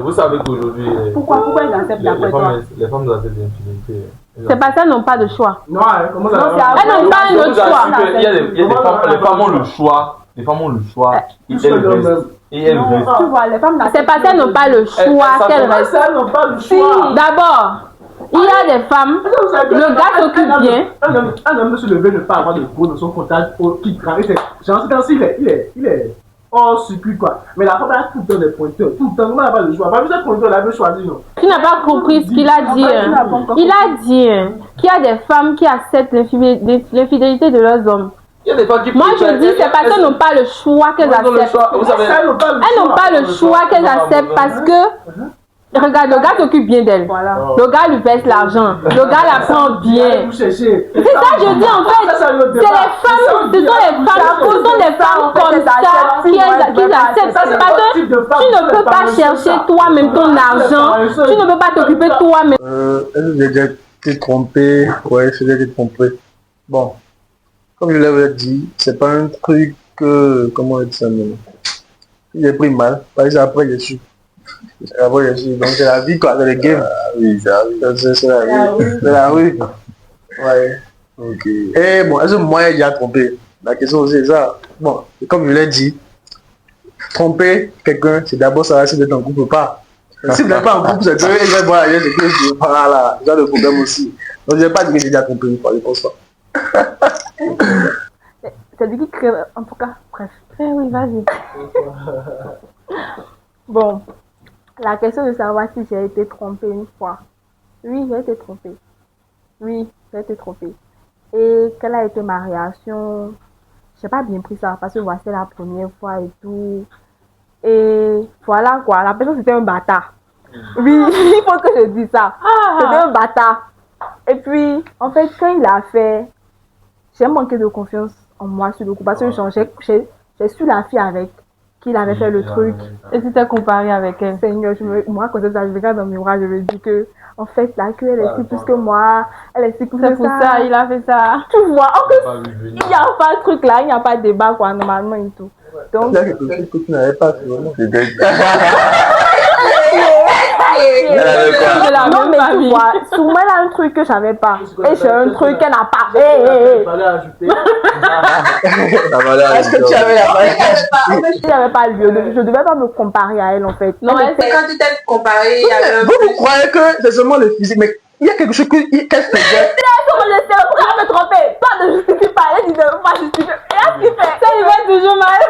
Vous savez qu'aujourd'hui. Pourquoi ils acceptent d'après toi? Les femmes acceptent l'infidélité. C'est parce qu'elles n'ont pas de choix. Non, comment ça va? Elles n'ont pas un autre choix. Il y a des femmes, les femmes ont le choix. Les femmes ont le choix. Et elles restent. Tu vois, les femmes c'est parce qu'elles n'ont pas le choix qu'elles restent. Elles n'ont pas le choix. D'abord, il y a des femmes, le gars s'occupe bien. Un homme de se lever, ne pas avoir de gros dans son comptage pour qu'il travaille. Genre, c'est ainsi, il est hors circuit quoi. Mais la femme a tout le temps des pointeurs, tout le temps, on n'a pas le choix. Pas besoin de pointeurs, elle avait choisi non. Tu n'as pas compris ce qu'il a dit. Il a dit qu'il y a des femmes qui acceptent l'infidélité de leurs hommes. Il y a des femmes qui Moi je dis c'est parce qu'elles n'ont pas le choix qu'elles acceptent. Elles n'ont pas le choix qu'elles acceptent parce que regarde, le gars s'occupe bien d'elle. Voilà. Le gars lui verse l'argent. Le gars la prend bien. C'est ça je dis en fait. C'est les femmes, ce sont les femmes comme ça qui acceptent. Parce que tu ne peux pas chercher toi-même ton argent. Tu ne peux pas t'occuper toi-même. J'ai déjà été trompé. Ouais, j'ai déjà été trompé. Bon, comme je l'avais dit, c'est pas un truc que... Comment on dit ça même? J'ai pris mal. Parce que après, je suis. Donc c'est la vie quoi, c'est le game. Oui, c'est la vie. C'est la rue. Ouais. Ok. Et bon, est-ce que moi j'ai déjà trompé? La question aussi est ça. Bon, comme je l'ai dit, tromper quelqu'un, c'est d'abord savoir si vous êtes en couple ou pas. Si vous n'êtes pas en couple, c'est que il va voir ailleurs, c'est que je parle là. J'ai le problème aussi. Donc je n'ai pas dit que j'ai déjà trompé une fois, je pense pas. C'est lui qui crée, en tout cas, bref. Oui, vas-y. Bon, la question de savoir si j'ai été trompée une fois. Oui, j'ai été trompée. Oui, j'ai été trompée. Et quelle a été ma réaction? J'ai pas bien pris ça parce que voilà, c'est la première fois et tout. Et voilà quoi, la personne c'était un bâtard. Oui, il faut que je dise ça. C'était un bâtard. Et puis, en fait, quand il a fait, j'ai manqué de confiance en moi sur le coup parce que j'ai su la fille avec qui il avait fait le truc. Et tu t'es comparé avec elle. Seigneur, moi quand ça, je regarde dans mes bras, je me dis que, en fait, là, qu'elle est si plus que moi, elle est si plus que ça. C'est pour ça, il a fait ça. Tu vois, en plus, il n'y a pas de truc là, il n'y a pas de débat, quoi, normalement et tout. Donc, il y a quelque chose que tu n'avais pas, vraiment. Non, mais tu vois, souvent elle a un truc que j'avais pas. Et j'ai un truc qu'elle n'a pas. Est-ce que tu avais la Je n'avais pas lieu, je ne devais pas me comparer à elle en fait. Non, c'est quand tu t'es comparé. Vous croyez que c'est seulement le physique, mais il y a quelque chose qu'elle faisait. Pourquoi me tromper? Toi ne justifie pas, elle dit de pas justifier. Et là, ce qu'il fait, ça lui va toujours mal.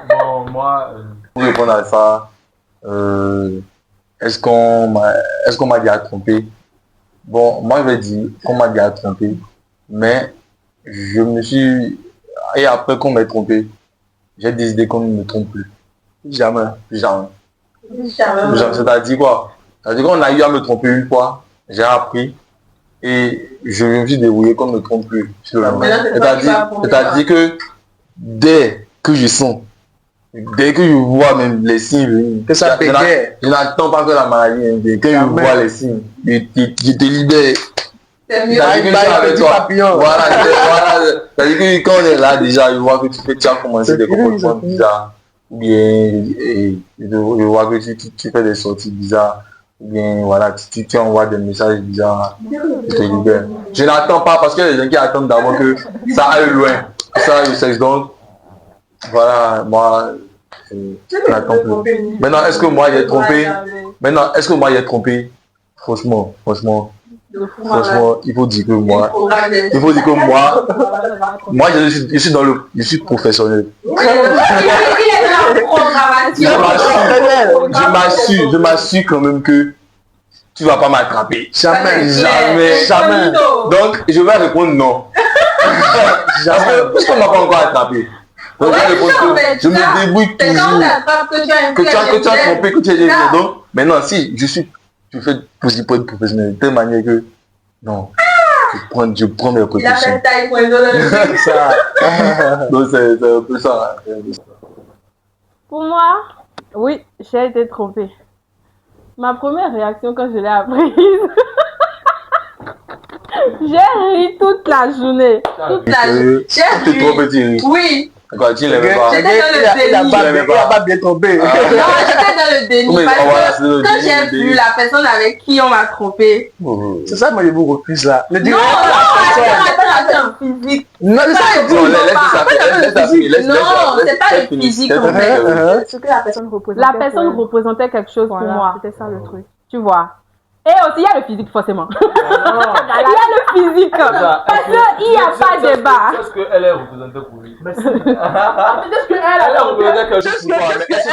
Bon, moi, pour répondre à ça, est-ce qu'on m'a déjà trompé? Bon, moi je vais dire qu'on m'a déjà trompé, mais je me suis... Et après qu'on m'ait trompé, j'ai décidé qu'on ne me trompe plus. Jamais. C'est-à-dire quoi? C'est-à-dire qu'on a eu à me tromper une fois, j'ai appris, et je me suis débrouillé qu'on ne me trompe plus. C'est-à-dire que dès que je sens, dès que je vois même les signes, que ça pédait. Je n'attends pas que la maladie vienne. Quand je vois les signes, je te libère. C'est mieux. Voilà. C'est-à-dire que quand on est là déjà, je vois que tu as commencé des comportements bizarres. Ou bien, je vois que tu fais des sorties bizarres. Ou bien, voilà, tu envoies des messages bizarres. Je te libère. Je n'attends pas parce qu'il y a des gens qui attendent d'abord que ça aille loin. Ça aille au sexe. Donc, voilà, moi, j'attends plus. Maintenant, est-ce que moi j'ai trompé? Franchement, il faut dire que moi, je suis dans je suis professionnel. Je m'assure quand même que tu vas pas m'attraper. Jamais. Donc, je vais répondre non. Parce qu'on m'a pas encore attrapé. Donc, je me débrouille toujours. Que tu as trompé, que tu as dit. Donc, maintenant, si tu fais pour être professionnel de telle manière que, non, je prends mes précautions. Donc, c'est un peu ça. Pour moi, oui, j'ai été trompée. Ma première réaction quand je l'ai apprise, j'ai ri toute la journée. Tu trop petit. Oui. D'accord, tu ne l'aimais pas. J'étais dans le déni. Il n'a pas bien trompé. Non, j'étais dans le déni. Parce que quand j'ai vu la personne avec qui on m'a trompé. C'est ça, moi, je vous refuse là. Non, attends, physique. Non, c'est ça. Non, c'est pas le physique en fait. Ce que la personne représentait. La personne représentait quelque chose pour moi. C'était ça le truc. Tu vois. Et aussi, il y a le physique, forcément. Il y a le physique. Parce qu'il n'y a pas de débat. Est-ce qu'elle est représentée pour lui? Mais si. Peut-être qu'elle est représentée quelque chose pour toi. Mais est-ce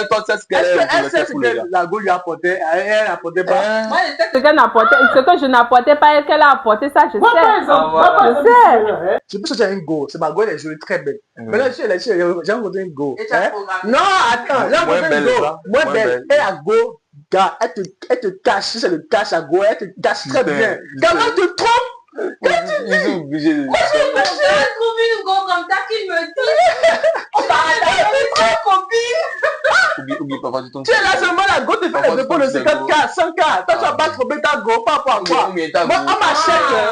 qu'elle sait ce qu'elle est représentée pour lui? La go lui apportait, elle apportait pas. Moi, je sais Ce que je n'apportais pas et qu'elle a apporté, ça, je sais. Je sais. Je peux sortir un go. C'est ma go, elle est jouée très belle. Mais là, j'ai rencontré une go. Et tu as programmé. Non, attends, j'ai rencontré une go. Moins belle. Et la go, gars, elle te cache. Si c'est le cache à go, elle te cache très bien. Quand elle te trompe, Ils sont obligés de... Moi, je trouve une go comme ça qui me dit. Bah, copine. Oublie pas, vas-y, ton... tu es là seulement, la go te fait les épaules de 50K, 100K. Toi, tu vas pas tromper ta go, pas pour quoi. Moi, on m'achète.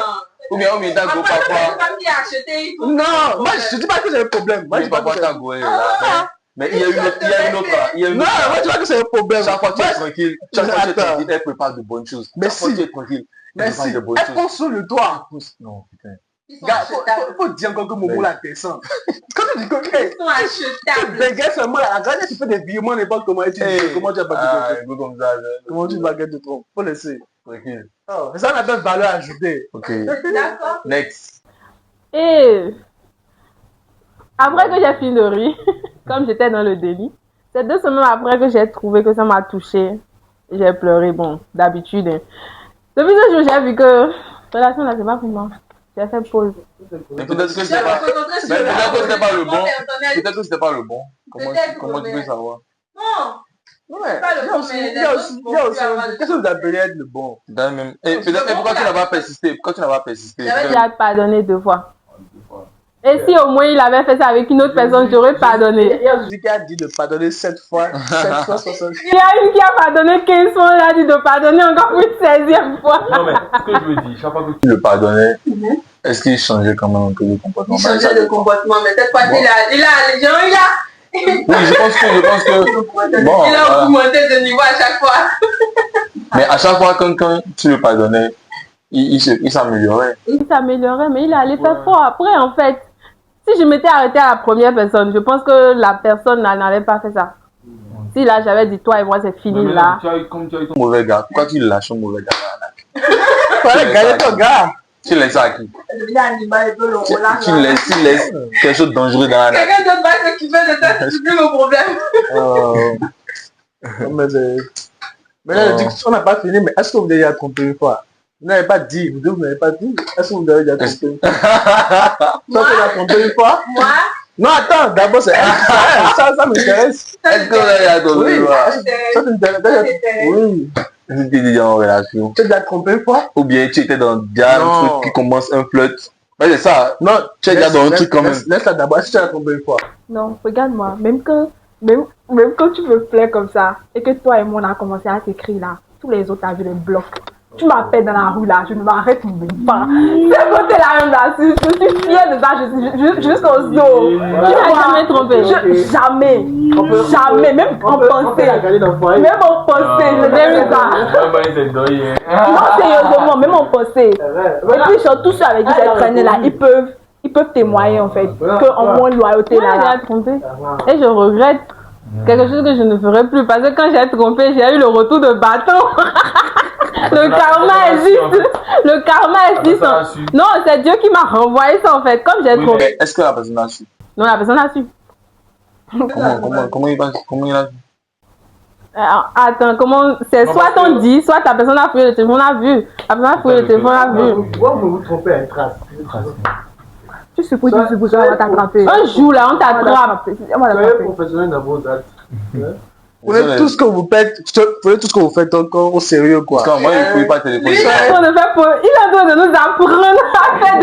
Ou bien ta go, Après, papa. c'est comme qui a acheté. Il faut Non, moi, je dis pas que c'est un problème. Moi, je dis pas que c'est un problème. ta go, là. Mais il y a une autre. Non, moi, je dis pas que c'est un problème. Chaque fois que tu es tranquille, elle prépare de bonnes choses. Mais Chaque fois que si. tu es tranquille, Mais elle prépare si, de bonnes elle choses. prend sur le toit. Non, putain. Ils sont Gars, achetables. faut dire encore que Momo la descend. Quand tu dis que, Ils sont achetables. les gars, seulement, la grande, tu fais des virements, n'importe comment, et tu dis, comment tu vas pas Ah, un peu comme ça. comment tu vas gagner de trop. Faut laisser. Tranquille. Oh, ça, on appelle valeur ajoutée. Ok. D'accord. Next. Et après que j'ai fini de rire, comme j'étais dans le délit, c'est 2 semaines après que j'ai trouvé que ça m'a touché. J'ai pleuré, bon, d'habitude. Hein. Depuis ce jour, j'ai vu que relation là, c'est pas pour moi. J'ai fait pause. Mais peut-être que Je c'était vais pas... me concentrer sur Mais peut-être que c'était pas le bon. personnel. Peut-être que c'était pas le bon. Peut-être Comment tu que- peux savoir? Non. Ouais, Pas le il y a bon, aussi, mais il y a les aussi, autres il y a vont aussi, plus avoir qu'est-ce que vous appelez être le bon? Dans le même... Et peut-être, et pourquoi tu n'as pas persisté? Pourquoi tu n'as pas persisté? Il a pardonné 2 fois. Et si au moins il avait fait ça avec une autre personne, j'aurais pardonné. Il y a aussi qui a dit de pardonner 7 fois, 7 fois 60. Il y a une qui a pardonné 15 fois, il a dit de pardonner encore pour une 16e fois. Non, mais ce que je veux dire, chaque fois que Tu le pardonnais, est-ce qu'il changeait quand même un peu de comportement? Il changeait de comportement, mais cette fois, il a, les gens, Oui, je pense que... Bon, il a voilà. augmenté de niveau à chaque fois. Mais à chaque fois, quand tu le pardonnais, il s'améliorait. Il s'améliorait, mais il allait faire fort après, en fait. Si je m'étais arrêtée à la première personne, je pense que la personne n'allait pas faire ça. Si là, j'avais dit toi et moi, c'est fini Mais là. comme tu as eu ton... Mauvais gars. Pourquoi tu lâches un mauvais gars? Fallait gagner ton gars. Tu laisses ça à qui? Devenu animal et tout, le relâche. Tu laisses quelque chose de dangereux dans la nappe. Quelqu'un d'autre va s'occuper de ça, c'est plus le problème. Mais là, je dis qu'on n'a pas fini, mais est-ce que vous avez déjà trompé une fois? Vous n'avez pas dit, vous n'avez pas dit. Est-ce que vous avez déjà trompé une fois? Toi, tu l'as trompé une fois? Moi, Non, attends, d'abord, c'est ça m'intéresse. Est-ce que vous avez attendu? Oui, ça t'intéresse. Oui. Tu étais déjà en relation. Tu as déjà trompé une fois? Ou bien tu étais dans un Non. truc qui commence un flirt. Ouais, c'est ça. Non, Tu es déjà dans un truc quand même. Laisse-la d'abord. Est-ce que tu as trompé une fois? Non, regarde-moi, même quand tu me plais comme ça, et que toi et moi on a commencé à s'écrire là, tous les autres avaient les blocs. Tu m'appelles dans la rue là, je ne m'arrête même pas. C'est côté là même là, je suis fière de ça, jusqu'au dos. Tu n'as jamais trompé. Jamais. Jamais, même en pensée. Même en pensée, je dirais ça. Non, sérieusement, même en pensée. Et puis sur tous ceux avec qui j'ai traîné là, ils peuvent témoigner en fait qu'en moins loyauté là. J'ai trompé. Et je regrette quelque chose que je ne ferai plus parce que quand j'ai trompé, j'ai eu le retour de bâton. Le karma existe. Le karma existe. Non, c'est Dieu qui m'a renvoyé ça en fait. Comme j'ai trompé. Mais est-ce que la personne a su? Non, la personne a su. Comment il a su? Attends, comment c'est soit on dit, soit ta personne a fouillé le téléphone, on a vu. La personne a fouillé le téléphone, on a vu. Pourquoi vous vous trompez à une trace? Tu supposes, on va t'attraper. Un jour là, on t'attrape. Soyez professionnel dans vos actes. Prenez tout ce que vous faites encore au sérieux quoi. Parce que moi, il ne fouille pas le téléphone. Il est en train de nous apprendre à faire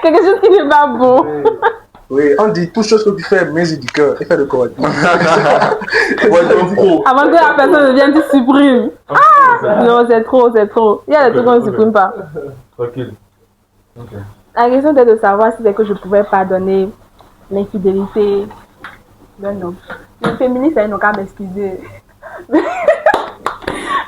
quelque chose qui n'est pas bon. Oui, on dit toute chose que tu fais, mais du cœur et fais le correctement. Avant que la personne vienne, tu supprimes. Ah non, c'est trop. Il y a des trucs qu'on ne supprime pas. Tranquille. La question était de savoir si c'est que je pouvais pardonner l'infidélité d'un homme. Les féministes, elles n'ont qu'à m'excuser.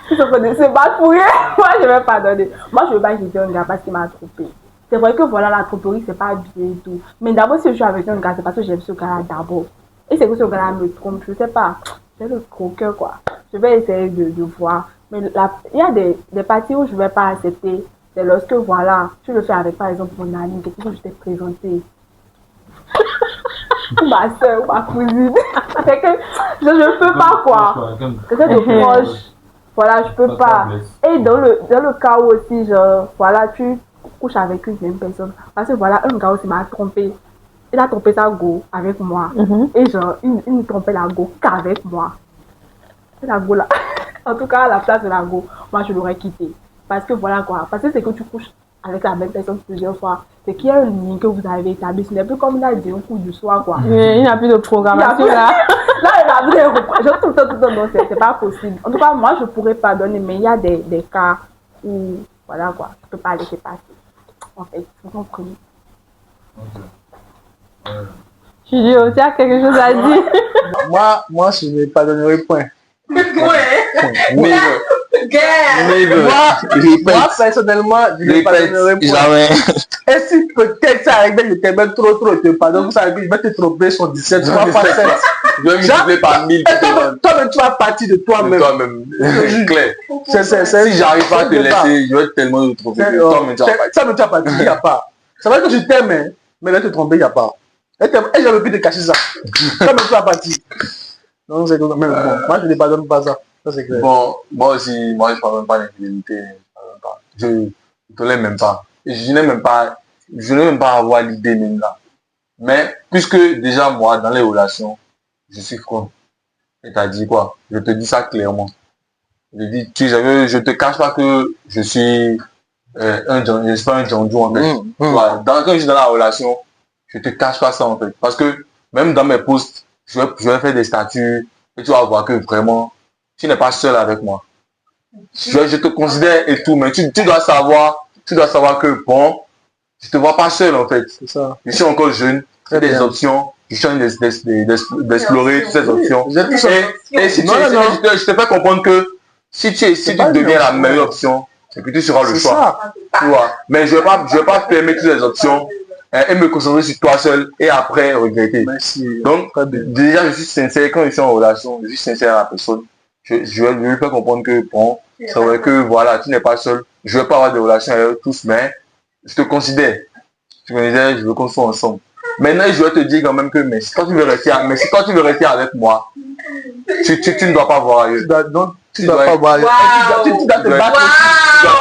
Si on peut se battre pour rien, moi je vais pardonner. Moi je ne veux pas quitter un gars parce qu'il m'a trompé. C'est vrai que voilà, la tromperie, c'est pas bien et tout. Mais d'abord, si je suis avec un gars, c'est parce que j'aime ce gars-là d'abord. Et c'est que ce gars-là me trompe, je sais pas. J'ai le gros cœur quoi. Je vais essayer de voir. Mais il y a des parties où je ne vais pas accepter. C'est lorsque, voilà, tu le fais avec, par exemple, mon ami, quelqu'un que je t'ai présenté. Ma soeur ou ma cousine. Je ne peux pas, quoi. Quelqu'un de proche. Voilà, je peux pas. Et dans le cas où aussi, voilà, tu couches avec une même personne. Parce que voilà, un gars aussi m'a trompé. Il a trompé sa go avec moi. Et il trompait la go qu'avec moi. C'est la go là. En tout cas, à la place de la go, moi je l'aurais quitté. Parce que voilà quoi. Parce que c'est que tu couches avec la même personne plusieurs fois. C'est qu'il y a un lien que vous avez établi. Ce n'est plus comme il a dit un coup du soir quoi. Il n'y a plus de programmation là. Là, il a plus de reproches. Tout le temps, non, c'est pas possible. En tout cas, moi je pourrais pardonner, mais il y a des cas où, voilà quoi, je peux pas laisser passer. En fait, vous comprenez. Julio, tu as quelque chose à dire? Moi, je ne pardonnerai point. Ouais. Moi, personnellement, je ne pardonnerai point. Jamais. Et si peut-être ça arrive, je t'aime trop, je te pardonne, ça arrive, je vais te tromper sur 17, soit pas 7. Je vais multiplier par 1000. Toi-même, tu vas partir de toi-même. Toi-même. Clair. Si j'arrive pas à te laisser, je vais tellement te tromper. Toi-même, tu vas partir. Ça me tient pas, il n'y a pas. C'est vrai que je t'aime, hein, mais là, te tromper, il n'y a pas. Et j'avais pu te cacher ça. Toi-même, tu vas partir. Non, c'est comme même bon. Moi, je ne pardonne pas ça. Ça, c'est clair. Bon, moi aussi, je ne pardonne pas l'infidélité. Je ne tolère même pas. Et je n'ai même pas à avoir l'idée même là. Mais, puisque déjà, moi, dans les relations, je suis franc. C'est-à-dire quoi? Je te dis ça clairement. Je te cache pas que je suis je suis pas un John en fait. Voilà. Quand je suis dans la relation, je te cache pas ça en fait. Parce que même dans mes posts, je vais faire des statuts et tu vas voir que vraiment, tu n'es pas seul avec moi. Je te considère et tout, mais tu dois savoir que bon, je te vois pas seul en fait. C'est ça. Je suis encore jeune, j'ai des options, je suis en train d'explorer toutes ces options. Et si je te fais comprendre que si tu deviens la meilleure option, c'est que tu seras le choix. Tu vois. Mais je vais pas fermer toutes les options et me concentrer sur toi seul et après regretter. Merci. Donc, déjà, je suis sincère, quand je suis en relation, je suis sincère à la personne. Je vais lui faire comprendre que, bon, c'est vrai que, voilà, tu n'es pas seul. Je vais pas avoir de relations avec eux tous, mais je te considère. Je veux qu'on soit ensemble. Maintenant, je vais te dire quand même que, mais si toi tu veux rester avec moi, tu ne dois pas voir ailleurs. Tu ne dois pas voir ailleurs. Tu dois te battre.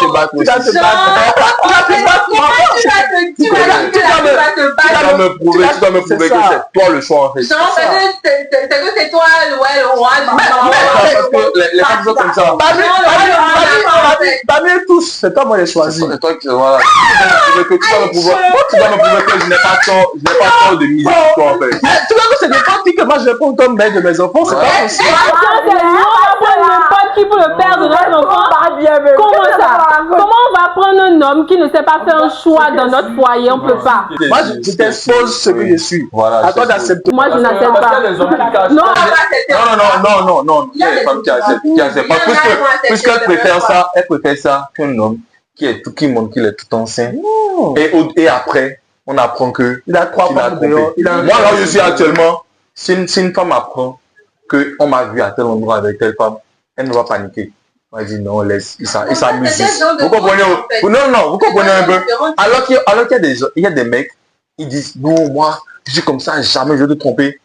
Tu dois te battre. Tu dois me prouver que c'est toi le choix en fait. Non, c'est que c'est toi le roi du parce que les femmes sont comme ça. Parmi tous, c'est toi moi j'ai choisi. C'est toi qui voilà. Tu dois me prouver que je n'ai pas tort de miser sur toi en fait. Tu vois que c'est n'importe qui que moi je réponds comme mère de mes enfants, c'est pas possible. N'importe qui pour le père de notre enfant. Comment ça? Comment on va prendre un homme qui ne sait pas faire un choix dans notre foyer? On peut pas. Moi, je t'expose ce que je suis. Voilà. À toi d'accepter. Moi, je n'accepte pas. Non. Il y a des femmes qui acceptent pas. Puisqu'elle préfère ça qu'un homme qui montre qu'il est tout enceint. Et après, on apprend que il a 3 femmes dehors. Moi, là où je suis actuellement, si une femme apprend qu'on m'a vu à tel endroit avec telle femme, elle ne va paniquer. On va dire non, laisse, il s'amuse. Vous comprenez? Non, vous comprenez un peu? Alors qu'il y a des mecs, ils disent non, moi, je suis comme ça, jamais je vais te tromper.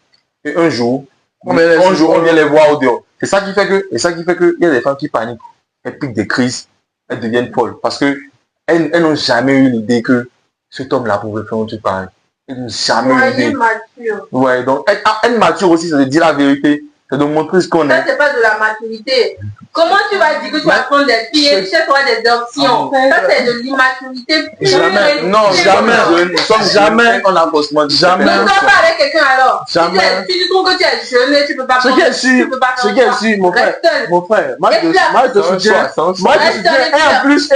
Et un jour, on vient les voir au dehors. C'est ça qui fait que il y a des femmes qui paniquent. Elles piquent des crises, elles deviennent folles. Parce que elles n'ont jamais eu l'idée que cet homme-là pouvait faire un truc pareil. Elles n'ont jamais eu l'idée. Ouais, donc être mature aussi, c'est de dire la vérité. C'est de montrer ce qu'on est. Ça, c'est pas de la maturité. Comment tu vas dire que tu vas prendre des filles et tu auras des options? Ça, c'est de l'immaturité. Jamais. Non, jamais. Nous sommes jamais en approchement. Jamais. Ne sors pas avec quelqu'un alors. Jamais. Si tu trouves que tu es jeune et tu peux pas prendre. Ce qui est sûr, mon frère. Moi, je te soutiens. Et en plus,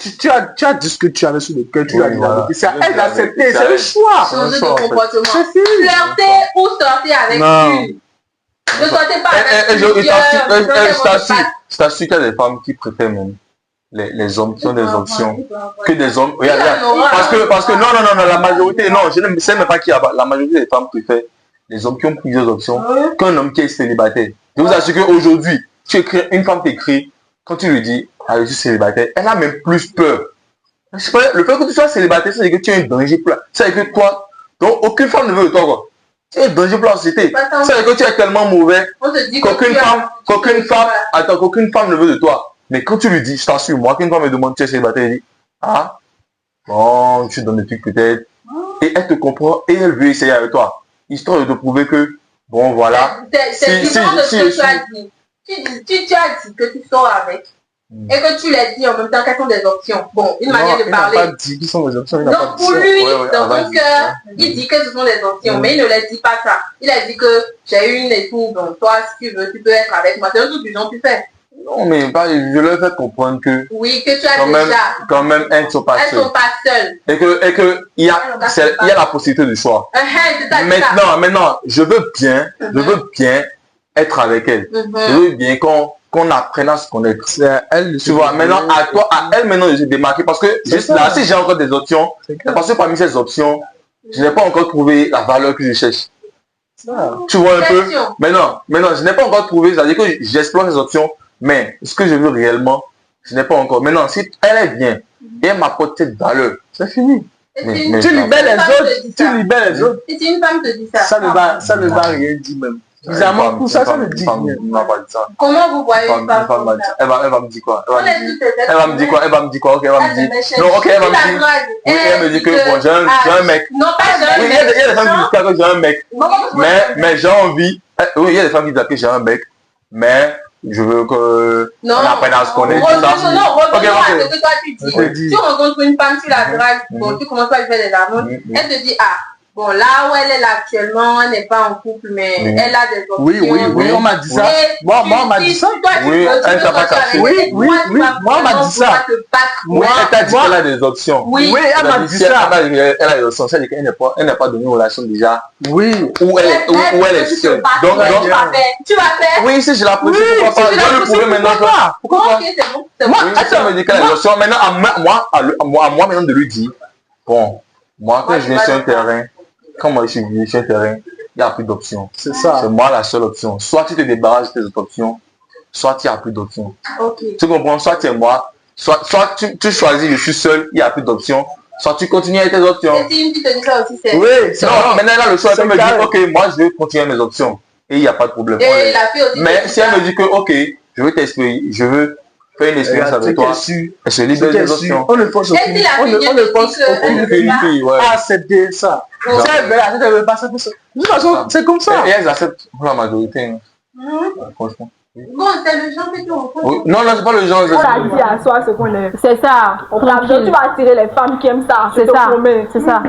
tu as dit ce que tu avais sur le cœur, tu as dit. C'est à elle d'accepter, c'est le choix. Changer de comportement. Flirter ou sortir avec une. Ne sortez pas avec je t'assure qu'il y a des femmes qui préfèrent même les hommes qui ont des options que des hommes. Parce que non, la majorité, non, je ne sais même pas qui a. La majorité des femmes préfèrent les hommes qui ont plusieurs options qu'un homme qui est célibataire. Je vous assure qu'aujourd'hui, une femme t'écrit, quand tu lui dis, ah, je suis célibataire, elle a même plus peur. Je sais pas, le fait que tu sois célibataire, c'est que tu es un danger pour c'est que toi, donc aucune femme ne veut de toi, quoi. Tu es un danger pour la société. C'est que tu es tellement mauvais qu'aucune femme ne veut de toi. Mais quand tu lui dis, je t'assure, moi, qu'une femme me demande, tu es célibataire, elle dit, ah, bon, tu donnes des trucs peut-être. Et elle te comprend et elle veut essayer avec toi. Histoire de te prouver que, bon, voilà. C'est différent de ce que tu as dit. Tu as dit que tu sors avec. Et que tu l'as dit en même temps, quelles sont des options? Bon, une manière de parler. Il n'a pas dit quelles sont les options. Donc pour lui, dans son cœur, il dit que ce sont des options, mais il ne leur dit pas ça. Il a dit que j'ai une et tout, donc toi, si tu veux, tu peux être avec moi. C'est un truc du genre, tu fais. Non, mais je leur fais comprendre que. Oui, que tu as quand même, elles ne sont pas seules. Et que il y a la possibilité de choix. Maintenant, je veux bien être avec elle. Je veux bien qu'on apprenne à se connaître. Tu vois, maintenant, à elle maintenant de se démarquer. Parce que là, si j'ai encore des options, c'est parce que parmi ces options, je n'ai pas encore trouvé la valeur que je cherche. Tu vois un peu? Maintenant, je n'ai pas encore trouvé, c'est-à-dire que j'explore ces options, mais ce que je veux réellement, je n'ai pas encore. Maintenant, si elle vient et elle m'apporte cette valeur, c'est fini. Mais tu libères les autres. Et si une femme te dit ça, ça ne va rien dire même. Bizarrement, tout ça ne dit rien. Comment vous voyez une femme comme ça? Elle va me dire quoi? Elle va me dire quoi? Ok, elle va me dire. Non, ok, elle va me dire. Oui, elle me dit que bon, j'ai un mec. Non, pas j'ai un mec. Il y a des femmes qui disent que j'ai un mec. Mais j'ai envie. Oui, il y a des femmes qui disent que j'ai un mec. Mais je veux que on apprenne à se connaître. Non, revenons à ce que toi tu dis. Tu rencontres une femme, tu la dragues, bon, tu commences à lui faire des amours. Elle te dit, ah, bon, là où elle est là actuellement, elle n'est pas en couple, mais elle a des options. Oui, on m'a dit ça. Moi, on m'a dit ça. Oui, elle t'a pas caché. Oui, moi, on m'a dit ça. Oui, elle t'a dit qu'elle a des options. Oui, elle m'a dit ça. Elle a des options, c'est-à-dire qu'elle n'a pas donné une relation déjà. Oui. Où elle est seule. Donc, tu vas faire. Oui, si je la prouve, pourquoi pas? Je vais le prouver maintenant. Pourquoi pas? Ok, c'est bon. Moi, elle me dit qu'elle a des options. Maintenant, à moi maintenant de lui dire, bon, moi, quand je viens sur un terrain, quand moi je suis venu sur un terrain, il n'y a plus d'options. C'est ça. C'est moi la seule option. Soit tu te débarrasses de tes autres options, soit tu n'as plus d'options. Okay. Tu comprends? Soit tu es moi, soit tu choisis, je suis seul, il n'y a plus d'options. Soit tu continues avec tes options. Et si une fille te dit ça aussi, c'est... Oui, non, maintenant elle a le choix. Elle me dit, ok, moi je vais continuer mes options. Et il n'y a pas de problème. Et la fille aussi. Mais si elle me dit que, ok, je veux t'expliquer, je veux faire une expérience avec toi, elle se libère des options. On ne force aucune fille à accepter ça. Si elle ne veut pas ça, de toute façon, c'est comme ça. Et elles acceptent pour la majorité. Franchement. Bon, c'est le genre que tu rencontres. Non, c'est pas le genre. On a dit à soi ce qu'on est. C'est ça. Tu vas attirer les femmes qui aiment ça. C'est ça. C'est ça.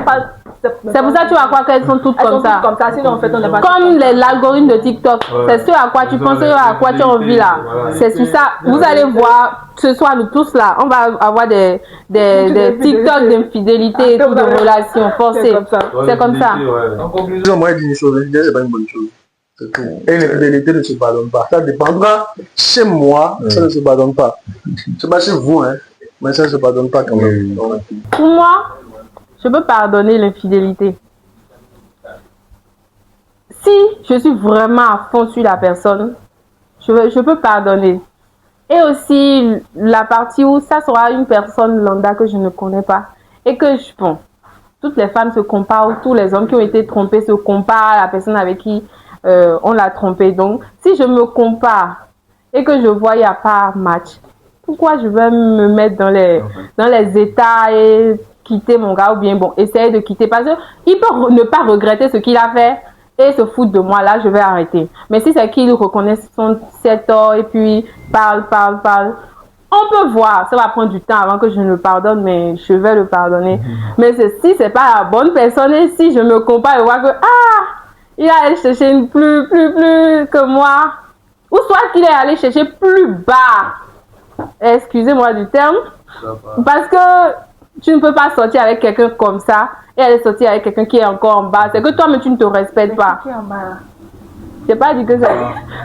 C'est pour ça que tu vas croire qu'elles sont toutes comme ça. Sinon, en fait, on n'est pas comme l'algorithme de TikTok. C'est ce à quoi tu penses, à quoi tu as envie là. C'est sur ça. Vous allez voir, ce soir, nous tous là, on va avoir des TikTok d'infidélité et tout, de relations forcées. C'est comme ça. En conclusion, moi, je dis une chose, c'est pas une bonne chose. Et l'infidélité ne se pardonne pas. Ça dépendra. Chez moi, ça ne se pardonne pas. C'est pas chez vous, hein. Mais ça ne se pardonne pas quand même. Pour moi, je peux pardonner l'infidélité. Si je suis vraiment à fond sur la personne, je peux pardonner. Et aussi, la partie où ça sera une personne lambda que je ne connais pas. Et que, bon, toutes les femmes se comparent, ou tous les hommes qui ont été trompés se comparent à la personne avec qui on l'a trompé. Donc, si je me compare et que je vois qu'il n'y a pas match, pourquoi je vais me mettre dans les états et quitter mon gars ou bien bon, essayer de quitter parce qu'il peut ne pas regretter ce qu'il a fait et se foutre de moi, là je vais arrêter. Mais si c'est qu'il reconnaît ses torts et puis parle, on peut voir, ça va prendre du temps avant que je ne le pardonne, mais je vais le pardonner. Mais si c'est pas la bonne personne et si je me compare et vois que il est allé chercher une plus que moi, ou soit qu'il est allé chercher plus bas, excusez-moi du terme, parce que tu ne peux pas sortir avec quelqu'un comme ça et aller sortir avec quelqu'un qui est encore en bas. C'est que toi, mais tu ne te respectes pas. Qui est en bas là? Je n'ai pas dit que c'est.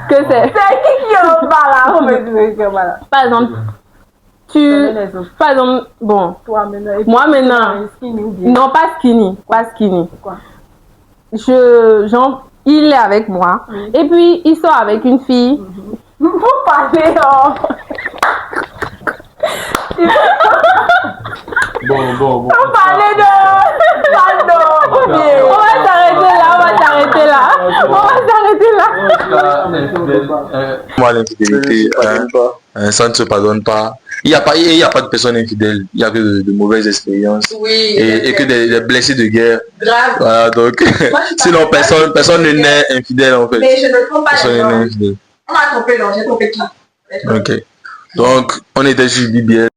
C'est qui est en bas là? On me dit qui est en bas là. Par exemple, bon. Toi maintenant. Moi maintenant. Non, pas skinny. Pas skinny. Pourquoi? Il est avec moi. Oui. Et puis, il sort avec une fille. Faut parler, oh. Bon. Faut parler de... Pardon. On va s'arrêter là. Moi, l'infidélité, ça ne se pardonne pas. Il n'y a pas de personne infidèle. Il n'y a que de mauvaises expériences. Oui. Et que des blessés de guerre. Grave. Voilà, donc, sinon, personne ne naît infidèle, en fait. Mais je ne trompe pas Personne les ne naît gens. infidèle. On m'a trompé, non, j'ai trompé toi. Ok. Donc, on était sur BBL.